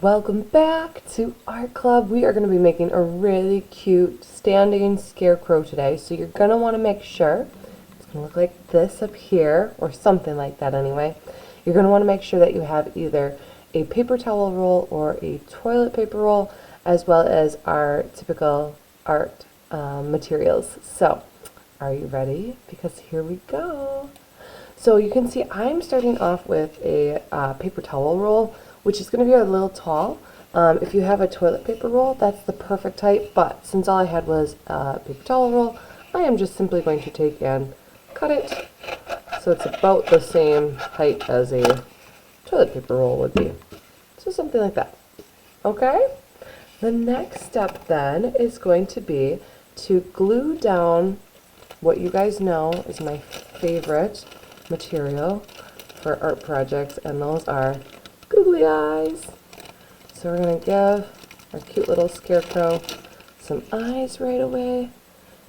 Welcome back to Art Club. We are going to be making a really cute standing scarecrow today. So you're going to want to make sure, it's going to look like this up here, or something like that anyway. You're going to want to make sure that you have either a paper towel roll or a toilet paper roll, as well as our typical art materials. So, are you ready? Because here we go. So you can see I'm starting off with a paper towel roll, which is going to be a little tall. If you have a toilet paper roll, that's the perfect height, but since all I had was a paper towel roll, I am just simply going to take and cut it so it's about the same height as a toilet paper roll would be. So something like that. Okay? The next step then is going to be to glue down what you guys know is my favorite material for art projects, and those are googly eyes. So we're going to give our cute little scarecrow some eyes right away,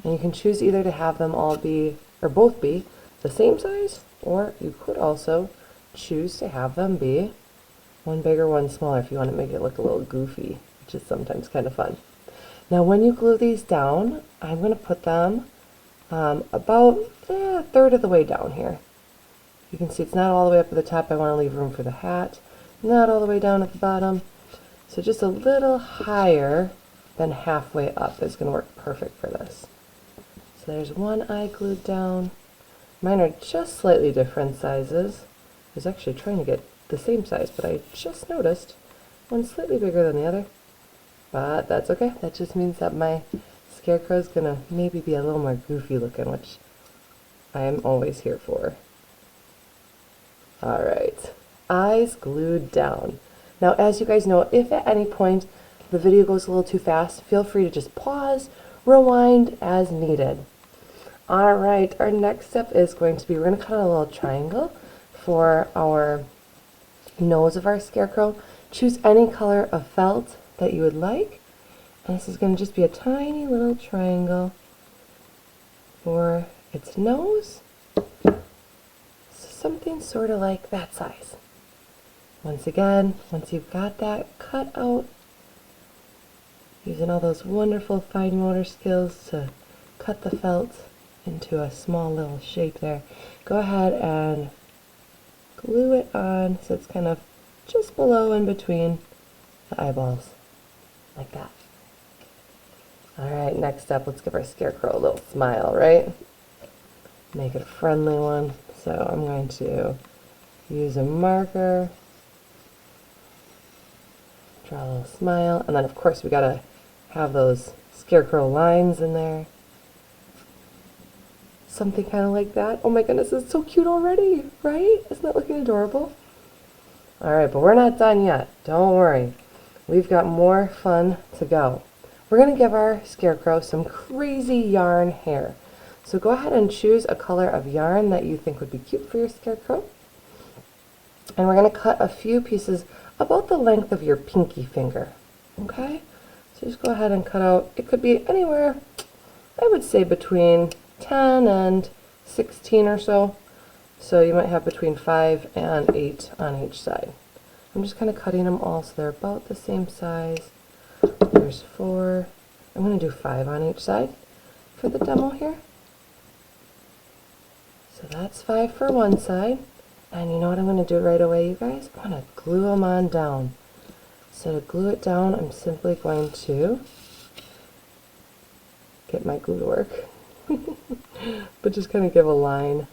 and you can choose either to have them all be, or both be, the same size, or you could also choose to have them be one bigger, one smaller if you want to make it look a little goofy, which is sometimes kind of fun. Now when you glue these down, I'm going to put them about a third of the way down here. You can see it's not all the way up at the top. I want to leave room for the hat. Not all the way down at the bottom. So just a little higher than halfway up is going to work perfect for this. So there's one eye glued down. Mine are just slightly different sizes. I was actually trying to get the same size, but I just noticed one's slightly bigger than the other. But that's okay. That just means that my scarecrow is going to maybe be a little more goofy looking, which I am always here for. Alright, eyes glued down. Now as you guys know, if at any point the video goes a little too fast, feel free to just pause, rewind as needed. Alright, our next step is going to be, we're going to cut a little triangle for our nose of our scarecrow. Choose any color of felt that you would like, and this is going to just be a tiny little triangle for its nose. Something sort of like that size. Once again, once you've got that cut out, using all those wonderful fine motor skills to cut the felt into a small little shape there, go ahead and glue it on so it's kind of just below and between the eyeballs, like that. Alright, next up, let's give our scarecrow a little smile, right? Make it a friendly one. So I'm going to use a marker, draw a little smile, and then of course we gotta have those scarecrow lines in there. Something kind of like that. Oh my goodness, it's so cute already, right? Isn't that looking adorable? Alright, but we're not done yet. Don't worry. We've got more fun to go. We're gonna give our scarecrow some crazy yarn hair. So go ahead and choose a color of yarn that you think would be cute for your scarecrow. And we're going to cut a few pieces about the length of your pinky finger. Okay? So just go ahead and cut out, it could be anywhere, I would say between 10 and 16 or so. So you might have between 5 and 8 on each side. I'm just kind of cutting them all so they're about the same size. There's 4. I'm going to do 5 on each side for the demo here. So that's 5 for one side, and you know what I'm going to do right away, you guys? I'm going to glue them on down. So to glue it down, I'm simply going to get my glue to work, but just kind of give a line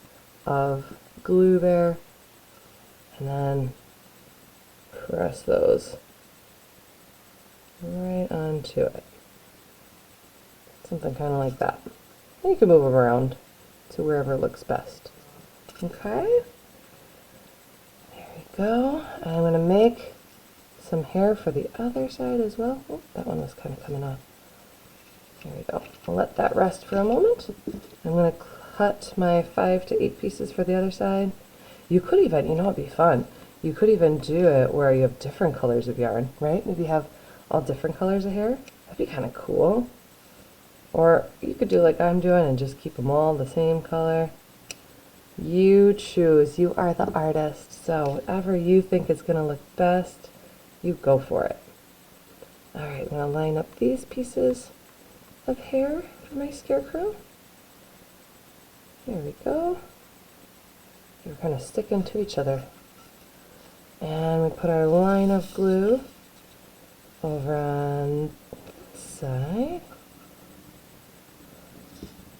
of glue there, and then press those right onto it. Something kind of like that. And you can move them around to wherever looks best. Okay, there we go. And I'm going to make some hair for the other side as well. Oh, that one was kind of coming off. There we go. I'll let that rest for a moment. I'm going to cut my 5 to 8 pieces for the other side. You could even, you know, it'd be fun. You could even do it where you have different colors of yarn, right? Maybe have all different colors of hair. That'd be kind of cool. Or you could do like I'm doing and just keep them all the same color. You choose. You are the artist. So whatever you think is going to look best, you go for it. All right, I'm going to line up these pieces of hair for my scarecrow. There we go. They're kind of sticking to each other. And we put our line of glue over on the side,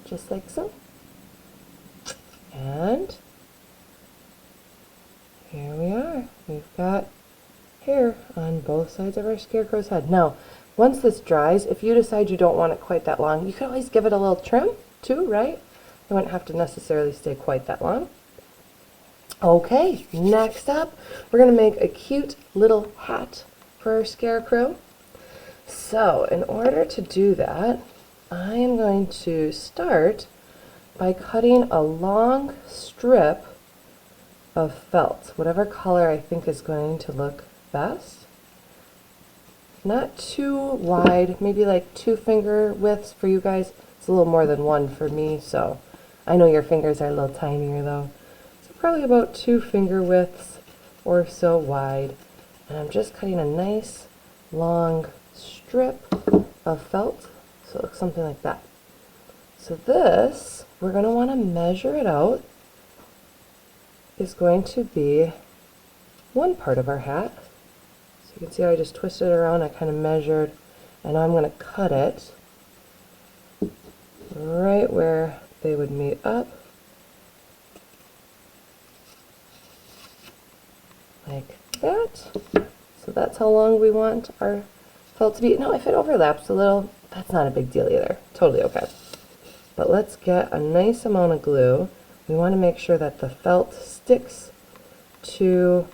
just like so. And here we are. We've got hair on both sides of our scarecrow's head. Now, once this dries, if you decide you don't want it quite that long, you can always give it a little trim too, right? You wouldn't have to necessarily stay quite that long. Okay, next up, we're going to make a cute little hat for our scarecrow. So, in order to do that, I am going to start by cutting a long strip of felt, whatever color I think is going to look best. Not too wide, maybe like 2 finger widths for you guys. It's a little more than 1 for me, so I know your fingers are a little tinier though. So probably about 2 finger widths or so wide. And I'm just cutting a nice long strip of felt, so it looks something like that. So this, we're going to want to measure it out, is going to be one part of our hat. So you can see how I just twisted it around, I kind of measured, and I'm going to cut it right where they would meet up, like that. So that's how long we want our felt to be. Now if it overlaps a little, that's not a big deal either, totally okay. But let's get a nice amount of glue. We want to make sure that the felt sticks to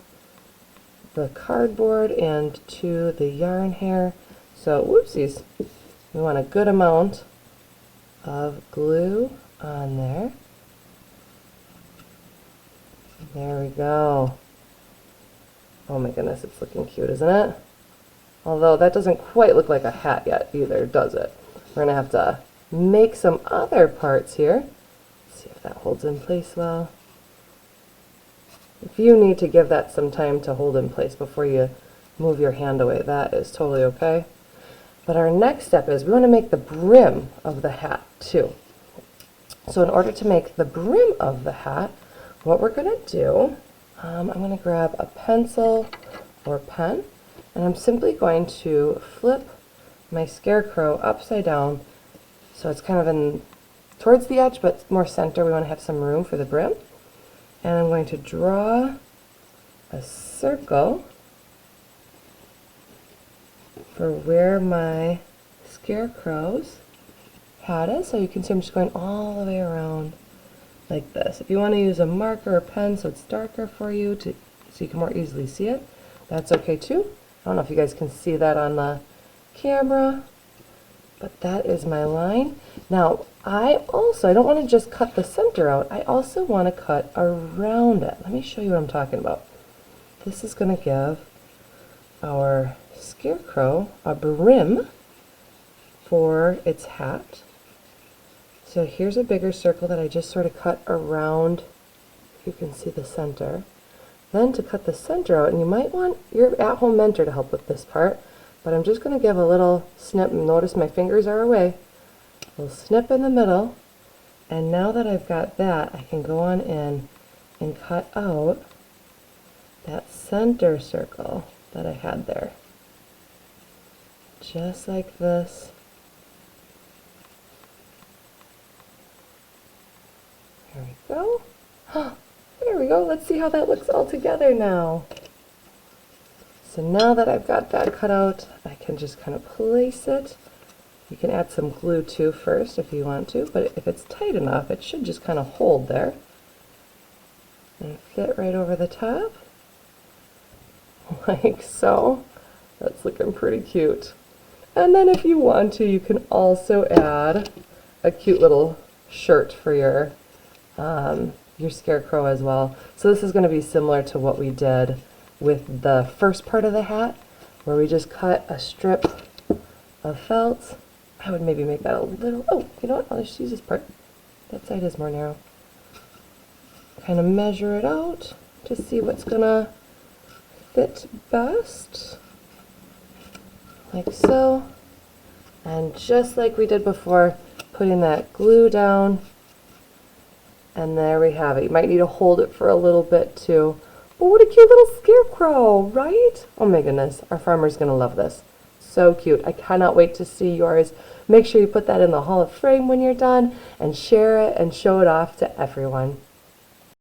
the cardboard and to the yarn hair. So, whoopsies, we want a good amount of glue on there. There we go. Oh my goodness, it's looking cute, isn't it? Although that doesn't quite look like a hat yet either, does it? We're going to have to make some other parts here. See if that holds in place well. If you need to give that some time to hold in place before you move your hand away, that is totally okay. But our next step is we want to make the brim of the hat too. So in order to make the brim of the hat, what we're going to do, I'm going to grab a pencil or pen, and I'm simply going to flip my scarecrow upside down so it's kind of in towards the edge, but more center. We want to have some room for the brim. And I'm going to draw a circle for where my scarecrow's hat is. So you can see I'm just going all the way around like this. If you want to use a marker or pen so it's darker for you, so you can more easily see it, that's okay too. I don't know if you guys can see that on the camera, but that is my line. Now, I don't want to just cut the center out, I also want to cut around it. Let me show you what I'm talking about. This is going to give our scarecrow a brim for its hat. So here's a bigger circle that I just sort of cut around, if you can see the center. Then to cut the center out, and you might want your at-home mentor to help with this part, but I'm just going to give a little snip. Notice my fingers are away. A little snip in the middle, and now that I've got that, I can go on in and cut out that center circle that I had there. Just like this. There we go. There we go. Let's see how that looks all together now. So now that I've got that cut out, I can just kind of place it. You can add some glue too first if you want to, but if it's tight enough, it should just kind of hold there and fit right over the top, like so. That's looking pretty cute. And then if you want to, you can also add a cute little shirt for your scarecrow as well. So this is going to be similar to what we did with the first part of the hat, where we just cut a strip of felt. I would maybe make that a little, oh, you know what, I'll just use this part. That side is more narrow. Kind of measure it out to see what's gonna fit best. like so. And just like we did before, putting that glue down. And there we have it. You might need to hold it for a little bit too. But what a cute little scarecrow, right? Oh my goodness, our farmer's gonna love this. So cute. I cannot wait to see yours. Make sure you put that in the Hall of Fame when you're done and share it and show it off to everyone.